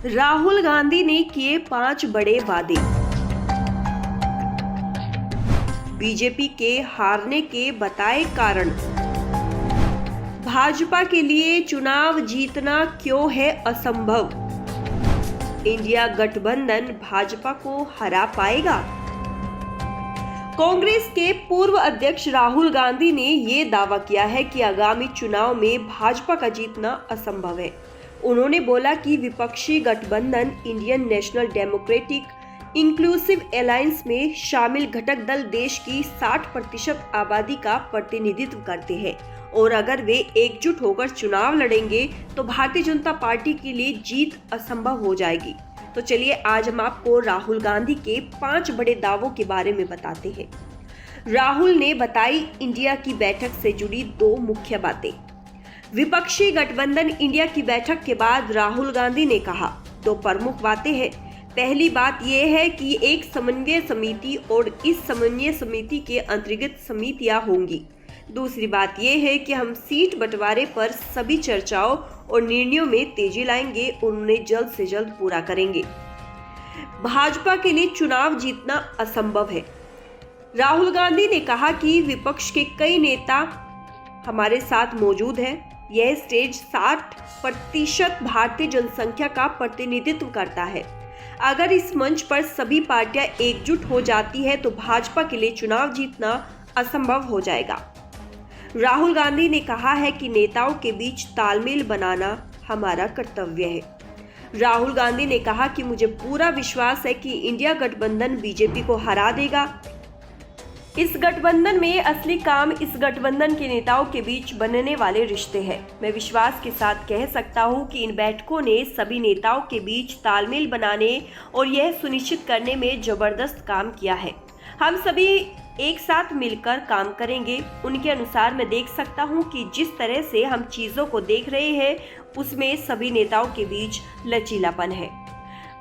राहुल गांधी ने किए 5 बड़े वादे। बीजेपी के हारने के बताए कारण। भाजपा के लिए चुनाव जीतना क्यों है असंभव। इंडिया गठबंधन भाजपा को हरा पाएगा। कांग्रेस के पूर्व अध्यक्ष राहुल गांधी ने ये दावा किया है कि आगामी चुनाव में भाजपा का जीतना असंभव है। उन्होंने बोला कि विपक्षी गठबंधन Indian national democratic inclusive alliance में शामिल घटक दल देश की 60% आबादी का प्रतिनिधित्व करते हैं और अगर वे एकजुट होकर चुनाव लड़ेंगे तो भारतीय जनता पार्टी के लिए जीत असंभव हो जाएगी। तो चलिए आज हम आपको राहुल गांधी के 5 बड़े दावों के बारे में बताते हैं। राहुल ने बताई इंडिया की बैठक से जुड़ी 2 मुख्य बातें। विपक्षी गठबंधन इंडिया की बैठक के बाद राहुल गांधी ने कहा 2 प्रमुख बातें हैं। पहली बात यह है कि एक समन्वय समिति और इस समन्वय समिति के अंतर्गत समितियां होंगी। दूसरी बात यह है कि हम सीट बंटवारे पर सभी चर्चाओं और निर्णयों में तेजी लाएंगे और उन्हें जल्द से जल्द पूरा करेंगे। भाजपा के लिए चुनाव जीतना असंभव है। राहुल गांधी ने कहा कि विपक्ष के कई नेता हमारे साथ मौजूद हैं। यह स्टेज 60% भारतीय जनसंख्या का प्रतिनिधित्व करता है। अगर इस मंच पर सभी पार्टियां एकजुट हो जाती है तो भाजपा के लिए चुनाव जीतना असंभव हो जाएगा। राहुल गांधी ने कहा है कि नेताओं के बीच तालमेल बनाना हमारा कर्तव्य है। राहुल गांधी ने कहा कि मुझे पूरा विश्वास है कि इंडिया गठबंधन बीजेपी को हरा देगा। इस गठबंधन में असली काम इस गठबंधन के नेताओं के बीच बनने वाले रिश्ते हैं। मैं विश्वास के साथ कह सकता हूं कि इन बैठकों ने सभी नेताओं के बीच तालमेल बनाने और यह सुनिश्चित करने में जबरदस्त काम किया है। हम सभी एक साथ मिलकर काम करेंगे। उनके अनुसार मैं देख सकता हूं कि जिस तरह से हम चीजों को देख रहे हैं उसमें सभी नेताओं के बीच लचीलापन है।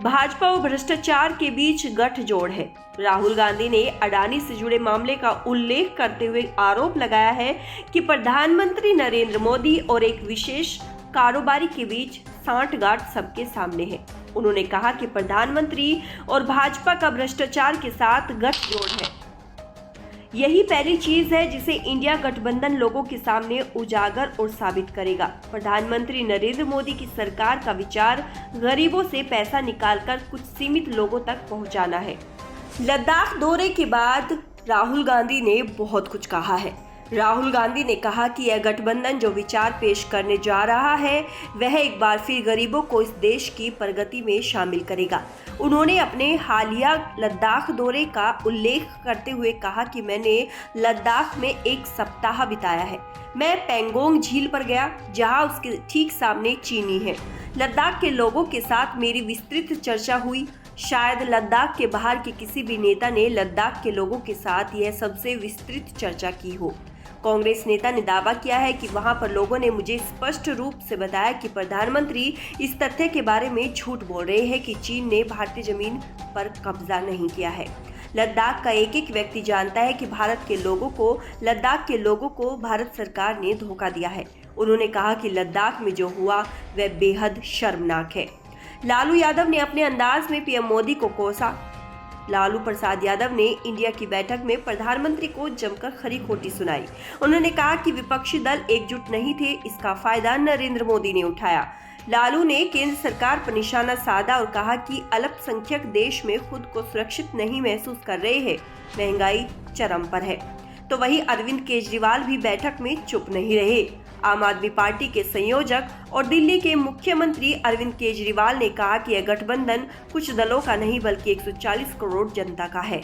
भाजपा और भ्रष्टाचार के बीच गठजोड़ है। राहुल गांधी ने अडानी से जुड़े मामले का उल्लेख करते हुए आरोप लगाया है कि प्रधानमंत्री नरेंद्र मोदी और एक विशेष कारोबारी के बीच सांठगांठ सबके सामने है। उन्होंने कहा कि प्रधानमंत्री और भाजपा का भ्रष्टाचार के साथ गठजोड़ है। यही पहली चीज है जिसे इंडिया गठबंधन लोगों के सामने उजागर और साबित करेगा। प्रधानमंत्री नरेंद्र मोदी की सरकार का विचार गरीबों से पैसा निकालकर कुछ सीमित लोगों तक पहुंचाना है। लद्दाख दौरे के बाद राहुल गांधी ने बहुत कुछ कहा है। राहुल गांधी ने कहा कि यह गठबंधन जो विचार पेश करने जा रहा है वह एक बार फिर गरीबों को इस देश की प्रगति में शामिल करेगा। उन्होंने अपने हालिया लद्दाख दौरे का उल्लेख करते हुए कहा कि मैंने लद्दाख में 1 सप्ताह बिताया है। मैं पेंगोंग झील पर गया जहां उसके ठीक सामने चीनी है। लद्दाख के लोगों के साथ मेरी विस्तृत चर्चा हुई। शायद लद्दाख के बाहर के किसी भी नेता ने लद्दाख के लोगों के साथ यह सबसे विस्तृत चर्चा की हो। कांग्रेस नेता ने दावा किया है कि वहां पर लोगों ने मुझे स्पष्ट रूप से बताया कि प्रधानमंत्री इस तथ्य के बारे में झूठ बोल रहे हैं कि चीन ने भारतीय जमीन पर कब्जा नहीं किया है। लद्दाख का एक एक व्यक्ति जानता है कि लद्दाख के लोगों को भारत सरकार ने धोखा दिया है। उन्होंने कहा कि लद्दाख में जो हुआ वह बेहद शर्मनाक है। लालू यादव ने अपने अंदाज में पीएम मोदी को कोसा। लालू प्रसाद यादव ने इंडिया की बैठक में प्रधानमंत्री को जमकर खरी खोटी सुनाई। उन्होंने कहा कि विपक्षी दल एकजुट नहीं थे, इसका फायदा नरेंद्र मोदी ने उठाया। लालू ने केंद्र सरकार पर निशाना साधा और कहा कि अल्पसंख्यक देश में खुद को सुरक्षित नहीं महसूस कर रहे हैं, महंगाई चरम पर है। तो वहीं अरविंद केजरीवाल भी बैठक में चुप नहीं रहे। आम आदमी पार्टी के संयोजक और दिल्ली के मुख्यमंत्री अरविंद केजरीवाल ने कहा कि यह गठबंधन कुछ दलों का नहीं बल्कि 140 करोड़ जनता का है।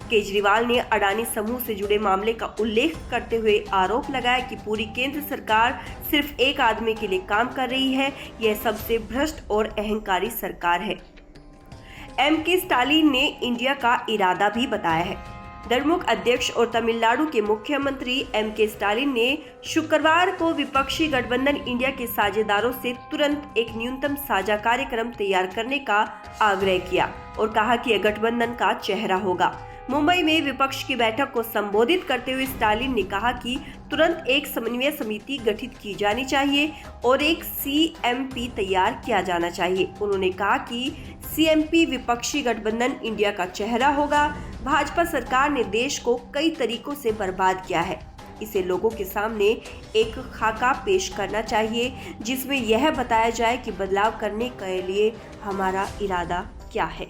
केजरीवाल ने अडानी समूह से जुड़े मामले का उल्लेख करते हुए आरोप लगाया कि पूरी केंद्र सरकार सिर्फ एक आदमी के लिए काम कर रही है। यह सबसे भ्रष्ट और अहंकारी सरकार है। एम.के. स्टालिन ने इंडिया का इरादा भी बताया है। द्रमुक अध्यक्ष और तमिलनाडु के मुख्यमंत्री एम.के. स्टालिन ने शुक्रवार को विपक्षी गठबंधन इंडिया के साझेदारों से तुरंत एक न्यूनतम साझा कार्यक्रम तैयार करने का आग्रह किया और कहा कि यह गठबंधन का चेहरा होगा। मुंबई में विपक्ष की बैठक को संबोधित करते हुए स्टालिन ने कहा कि तुरंत एक समन्वय समिति गठित की जानी चाहिए और एक सीएमपी तैयार किया जाना चाहिए। उन्होंने कहा कि सीएमपी विपक्षी गठबंधन इंडिया का चेहरा होगा। भाजपा सरकार ने देश को कई तरीकों से बर्बाद किया है। इसे लोगों के सामने एक खाका पेश करना चाहिए जिसमें यह बताया जाए कि बदलाव करने के लिए हमारा इरादा क्या है।